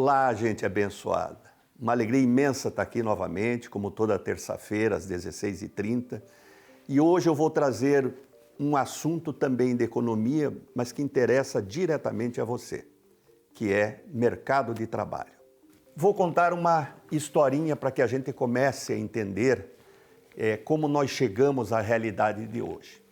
Olá, gente abençoada. Uma alegria imensa estar aqui novamente, como toda terça-feira, às 16h30. E hoje eu vou trazer um assunto também de economia, mas que interessa diretamente a você, que é mercado de trabalho. Vou contar uma historinha para que a gente comece a entender como nós chegamos à realidade de hoje.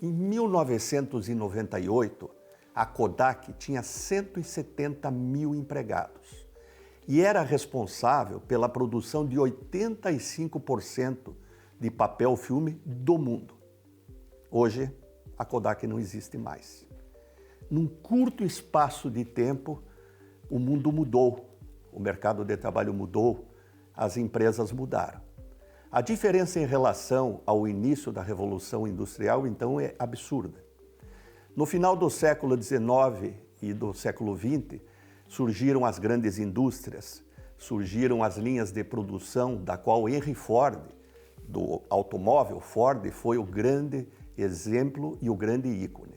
Em 1998, a Kodak tinha 170 mil empregados e era responsável pela produção de 85% de papel filme do mundo. Hoje, a Kodak não existe mais. Num curto espaço de tempo, o mundo mudou, o mercado de trabalho mudou, as empresas mudaram. A diferença em relação ao início da Revolução Industrial, então, é absurda. No final do século XIX e do século XX, surgiram as grandes indústrias, surgiram as linhas de produção, da qual Henry Ford, do automóvel, Ford foi o grande exemplo e o grande ícone.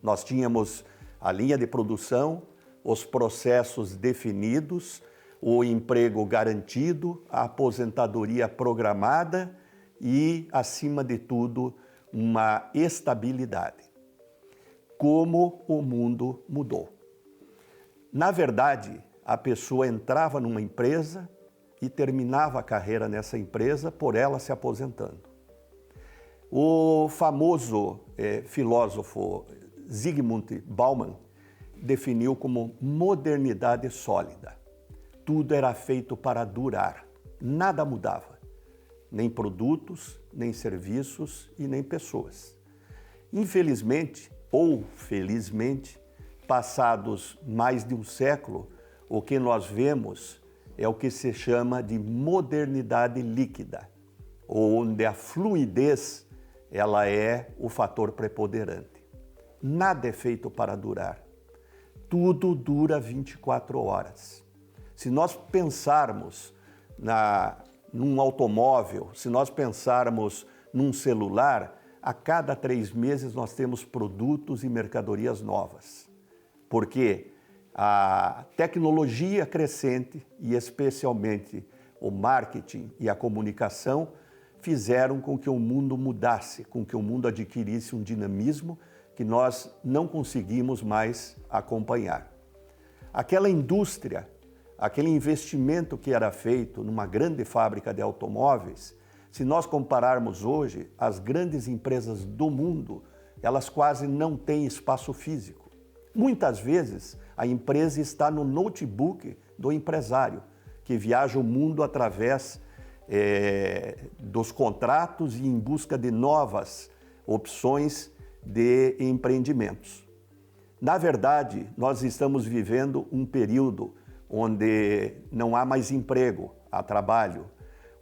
Nós tínhamos a linha de produção, os processos definidos, o emprego garantido, a aposentadoria programada e, acima de tudo, uma estabilidade. Como o mundo mudou. Na verdade, a pessoa entrava numa empresa e terminava a carreira nessa empresa por ela se aposentando. O famoso filósofo Zygmunt Bauman definiu como modernidade sólida. Tudo era feito para durar, nada mudava, nem produtos, nem serviços e nem pessoas. Infelizmente, ou felizmente, passados mais de um século, o que nós vemos é o que se chama de modernidade líquida, onde a fluidez ela é o fator preponderante. Nada é feito para durar. Tudo dura 24 horas. Se nós pensarmos num automóvel, se nós pensarmos num celular, a cada 3 meses nós temos produtos e mercadorias novas. Porque a tecnologia crescente e especialmente o marketing e a comunicação fizeram com que o mundo mudasse, com que o mundo adquirisse um dinamismo que nós não conseguimos mais acompanhar. Aquela indústria, aquele investimento que era feito numa grande fábrica de automóveis, se nós compararmos hoje, as grandes empresas do mundo, elas quase não têm espaço físico. Muitas vezes, a empresa está no notebook do empresário, que viaja o mundo através dos contratos e em busca de novas opções de empreendimentos. Na verdade, nós estamos vivendo um período onde não há mais emprego, há trabalho,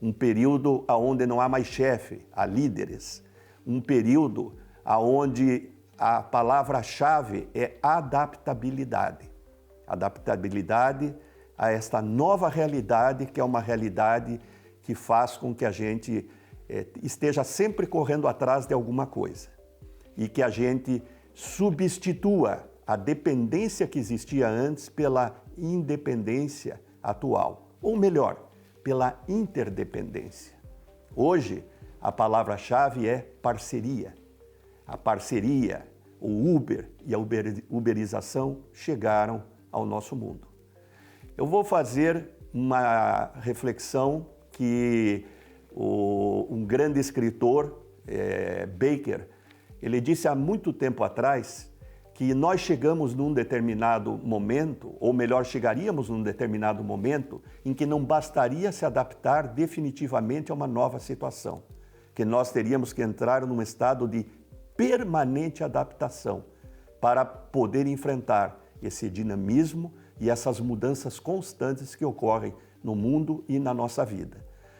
um período onde não há mais chefe, há líderes, um período onde a palavra-chave é adaptabilidade. Adaptabilidade a esta nova realidade, que é uma realidade que faz com que a gente esteja sempre correndo atrás de alguma coisa e que a gente substitua a dependência que existia antes pela independência atual, ou melhor, pela interdependência. Hoje, a palavra-chave é parceria. A parceria, o Uber e a uberização chegaram ao nosso mundo. Eu vou fazer uma reflexão que um grande escritor, Baker, ele disse há muito tempo atrás que nós chegamos num determinado momento, ou melhor, chegaríamos num determinado momento em que não bastaria se adaptar definitivamente a uma nova situação, que nós teríamos que entrar num estado de permanente adaptação para poder enfrentar esse dinamismo e essas mudanças constantes que ocorrem no mundo e na nossa vida.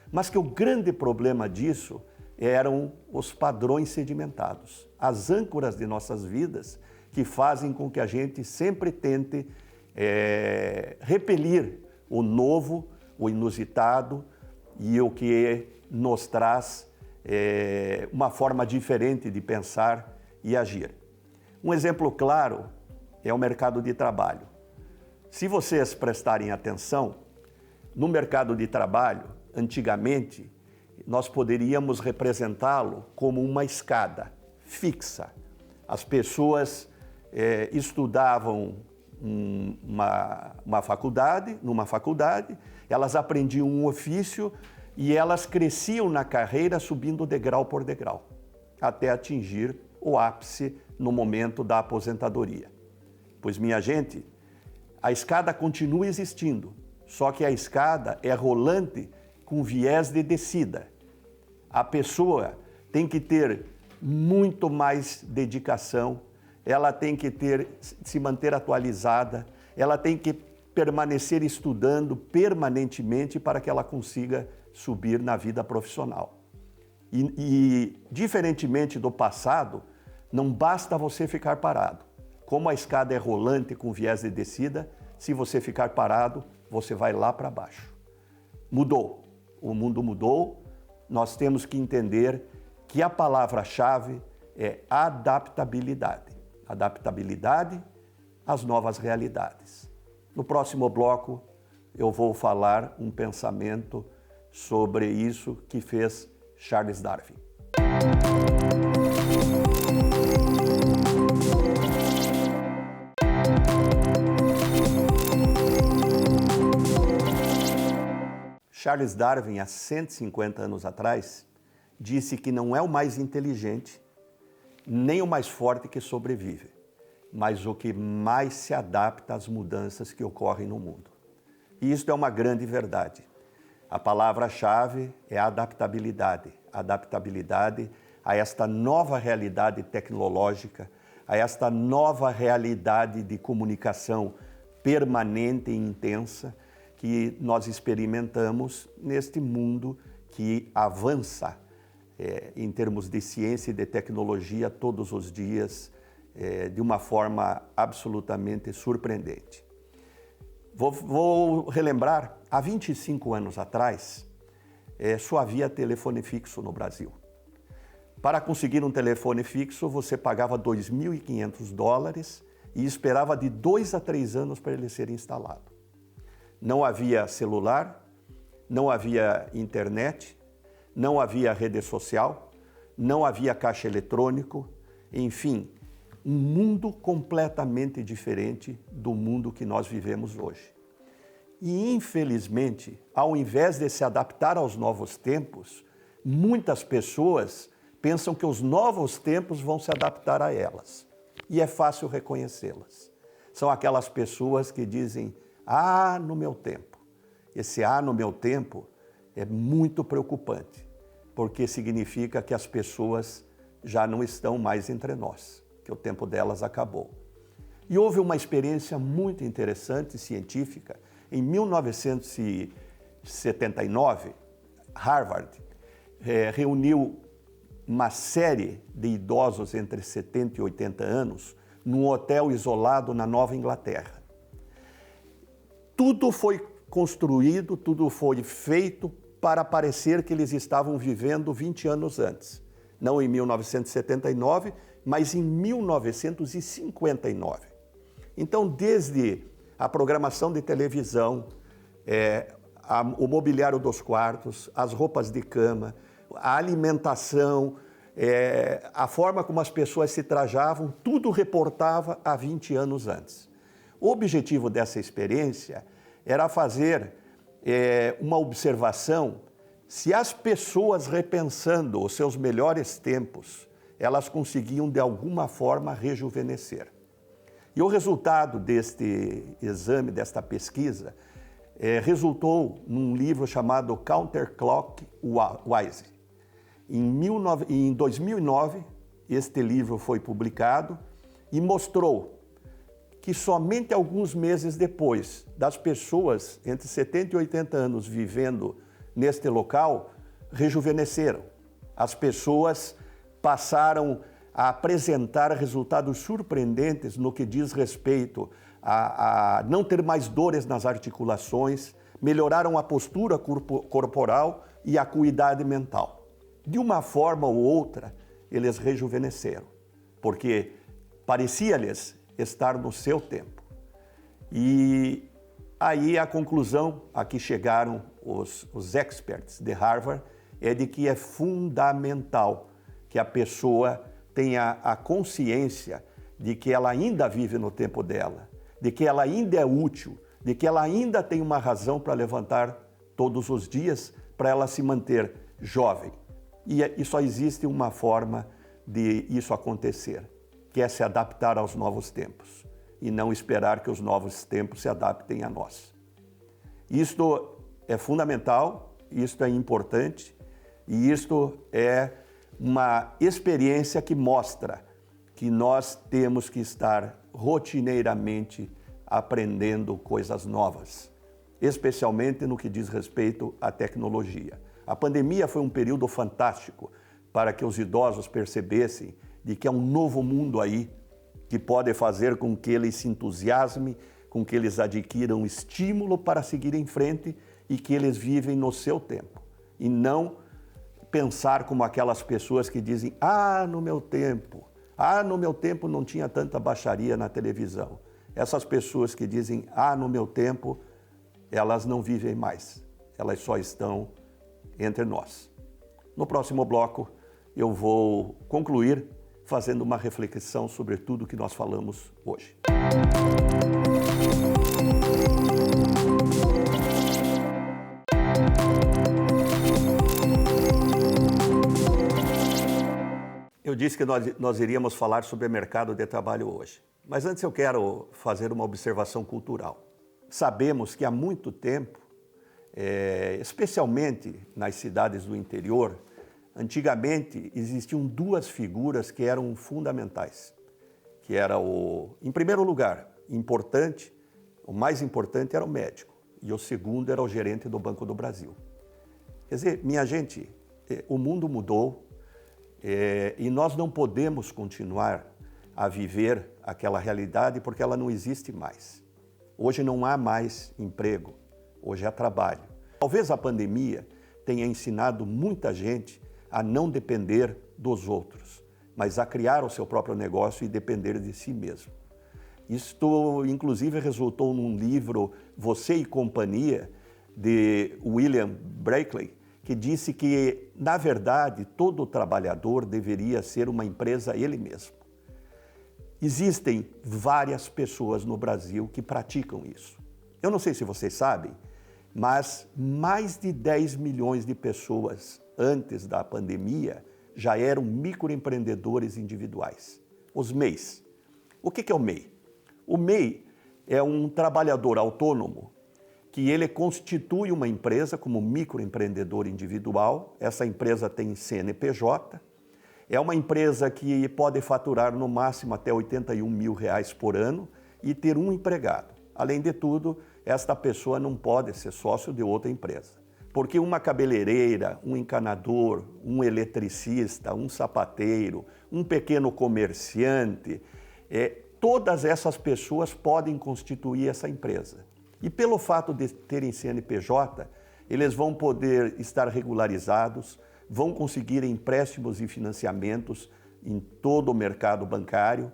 Mas que o grande problema disso eram os padrões sedimentados, as âncoras de nossas vidas que fazem com que a gente sempre tente repelir o novo, o inusitado e o que nos traz uma forma diferente de pensar e agir. Um exemplo claro é o mercado de trabalho. Se vocês prestarem atenção, no mercado de trabalho, antigamente, nós poderíamos representá-lo como uma escada fixa. As pessoas estudavam numa faculdade, elas aprendiam um ofício e elas cresciam na carreira subindo degrau por degrau, até atingir o ápice no momento da aposentadoria. Pois, minha gente, a escada continua existindo, só que a escada é rolante com viés de descida. A pessoa tem que ter muito mais dedicação, ela tem que se manter atualizada, ela tem que permanecer estudando permanentemente para que ela consiga subir na vida profissional. E diferentemente do passado, não basta você ficar parado. Como a escada é rolante com viés de descida, se você ficar parado, você vai lá para baixo. Mudou, o mundo mudou, nós temos que entender que a palavra-chave é adaptabilidade. Adaptabilidade às novas realidades. No próximo bloco, eu vou falar um pensamento sobre isso que fez Charles Darwin. Charles Darwin, há 150 anos atrás, disse que não é o mais inteligente, nem o mais forte que sobrevive, mas o que mais se adapta às mudanças que ocorrem no mundo. E isso é uma grande verdade. A palavra-chave é adaptabilidade. Adaptabilidade a esta nova realidade tecnológica, a esta nova realidade de comunicação permanente e intensa que nós experimentamos neste mundo que avança em termos de ciência e de tecnologia todos os dias, de uma forma absolutamente surpreendente. Vou relembrar, há 25 anos atrás, só havia telefone fixo no Brasil. Para conseguir um telefone fixo, você pagava $2.500 e esperava de 2 a 3 anos para ele ser instalado. Não havia celular, não havia internet, não havia rede social, não havia caixa eletrônico, enfim, um mundo completamente diferente do mundo que nós vivemos hoje. E, infelizmente, ao invés de se adaptar aos novos tempos, muitas pessoas pensam que os novos tempos vão se adaptar a elas. E é fácil reconhecê-las. São aquelas pessoas que dizem, no meu tempo. Esse no meu tempo é muito preocupante, porque significa que as pessoas já não estão mais entre nós, que o tempo delas acabou. E houve uma experiência muito interessante, científica. Em 1979, Harvard reuniu uma série de idosos entre 70 e 80 anos num hotel isolado na Nova Inglaterra. Tudo foi construído, tudo foi feito para parecer que eles estavam vivendo 20 anos antes. Não em 1979, mas em 1959. Então, desde a programação de televisão, o mobiliário dos quartos, as roupas de cama, a alimentação, a forma como as pessoas se trajavam, tudo reportava há 20 anos antes. O objetivo dessa experiência era fazer uma observação se as pessoas, repensando os seus melhores tempos, elas conseguiam de alguma forma rejuvenescer. E o resultado deste exame, desta pesquisa, resultou num livro chamado Counterclockwise. Em 2009, este livro foi publicado e mostrou que somente alguns meses depois das pessoas entre 70 e 80 anos vivendo neste local, rejuvenesceram. As pessoas passaram a apresentar resultados surpreendentes no que diz respeito a não ter mais dores nas articulações, melhoraram a postura corporal e a acuidade mental. De uma forma ou outra, eles rejuvenesceram, porque parecia-lhes estar no seu tempo. E aí a conclusão a que chegaram os experts de Harvard é de que é fundamental que a pessoa tenha a consciência de que ela ainda vive no tempo dela, de que ela ainda é útil, de que ela ainda tem uma razão para levantar todos os dias para ela se manter jovem. E só existe uma forma de isso acontecer, que é se adaptar aos novos tempos e não esperar que os novos tempos se adaptem a nós. Isto é fundamental, isto é importante e isto é uma experiência que mostra que nós temos que estar rotineiramente aprendendo coisas novas, especialmente no que diz respeito à tecnologia. A pandemia foi um período fantástico para que os idosos percebessem de que há um novo mundo aí que pode fazer com que eles se entusiasmem, com que eles adquiram estímulo para seguir em frente e que eles vivem no seu tempo. E não pensar como aquelas pessoas que dizem, no meu tempo não tinha tanta baixaria na televisão. Essas pessoas que dizem, no meu tempo, elas não vivem mais, elas só estão entre nós. No próximo bloco, eu vou concluir fazendo uma reflexão sobre tudo que nós falamos hoje. Eu disse que nós iríamos falar sobre o mercado de trabalho hoje. Mas antes eu quero fazer uma observação cultural. Sabemos que há muito tempo, especialmente nas cidades do interior, antigamente existiam duas figuras que eram fundamentais, que era em primeiro lugar, o mais importante era o médico, e o segundo era o gerente do Banco do Brasil. Quer dizer, minha gente, o mundo mudou e nós não podemos continuar a viver aquela realidade porque ela não existe mais. Hoje não há mais emprego, hoje há trabalho. Talvez a pandemia tenha ensinado muita gente a não depender dos outros, mas a criar o seu próprio negócio e depender de si mesmo. Isto, inclusive, resultou num livro, Você e Companhia, de William Bradley, que disse que, na verdade, todo trabalhador deveria ser uma empresa ele mesmo. Existem várias pessoas no Brasil que praticam isso. Eu não sei se vocês sabem, mas mais de 10 milhões de pessoas antes da pandemia já eram microempreendedores individuais, os MEIs. O que é o MEI? O MEI é um trabalhador autônomo que ele constitui uma empresa como microempreendedor individual. Essa empresa tem CNPJ, é uma empresa que pode faturar no máximo até R$81 mil por ano e ter um empregado. Além de tudo, esta pessoa não pode ser sócio de outra empresa. Porque uma cabeleireira, um encanador, um eletricista, um sapateiro, um pequeno comerciante, todas essas pessoas podem constituir essa empresa. E pelo fato de terem CNPJ, eles vão poder estar regularizados, vão conseguir empréstimos e financiamentos em todo o mercado bancário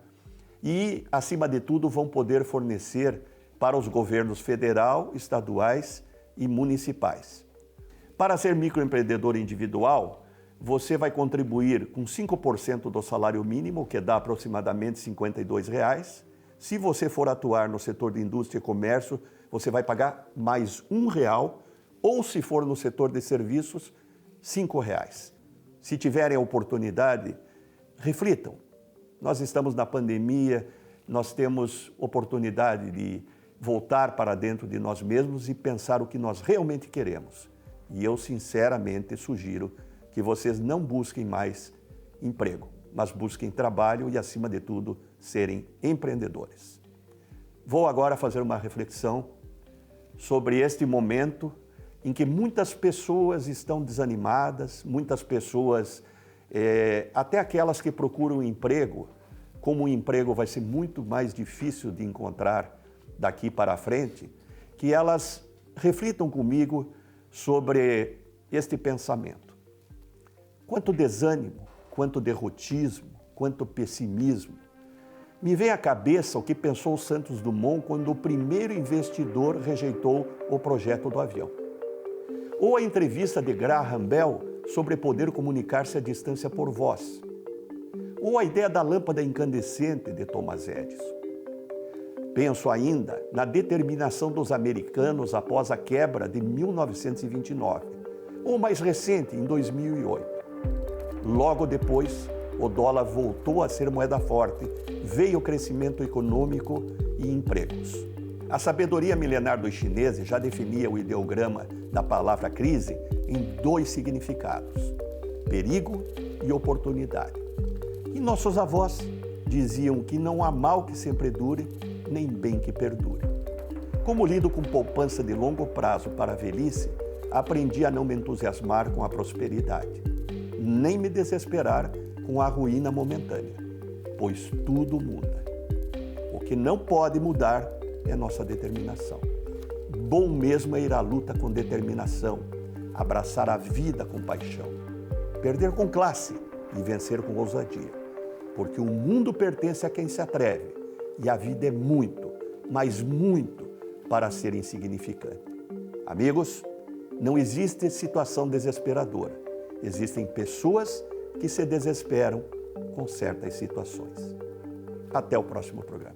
e, acima de tudo, vão poder fornecer para os governos federal, estaduais e municipais. Para ser microempreendedor individual, você vai contribuir com 5% do salário mínimo, que dá aproximadamente R$52. Se você for atuar no setor de indústria e comércio, você vai pagar mais R$1, ou se for no setor de serviços, R$5. Se tiverem a oportunidade, reflitam. Nós estamos na pandemia, nós temos oportunidade de voltar para dentro de nós mesmos e pensar o que nós realmente queremos. E eu, sinceramente, sugiro que vocês não busquem mais emprego, mas busquem trabalho e, acima de tudo, serem empreendedores. Vou agora fazer uma reflexão sobre este momento em que muitas pessoas estão desanimadas, muitas pessoas, até aquelas que procuram um emprego, como o emprego vai ser muito mais difícil de encontrar daqui para frente, que elas reflitam comigo sobre este pensamento. Quanto desânimo, quanto derrotismo, quanto pessimismo Me vem à cabeça o que pensou Santos Dumont quando o primeiro investidor rejeitou o projeto do avião. Ou a entrevista de Graham Bell sobre poder comunicar-se à distância por voz. Ou a ideia da lâmpada incandescente de Thomas Edison. Penso ainda na determinação dos americanos após a quebra de 1929, ou mais recente, em 2008. Logo depois, o dólar voltou a ser moeda forte, veio o crescimento econômico e empregos. A sabedoria milenar dos chineses já definia o ideograma da palavra crise em 2 significados: perigo e oportunidade. E nossos avós diziam que não há mal que sempre dure, nem bem que perdure. Como lido com poupança de longo prazo para a velhice, aprendi a não me entusiasmar com a prosperidade, nem me desesperar com a ruína momentânea, pois tudo muda. O que não pode mudar é nossa determinação. Bom mesmo é ir à luta com determinação, abraçar a vida com paixão, perder com classe e vencer com ousadia, porque o mundo pertence a quem se atreve e a vida é muito, mas muito, para ser insignificante. Amigos, não existe situação desesperadora. Existem pessoas que se desesperam com certas situações. Até o próximo programa.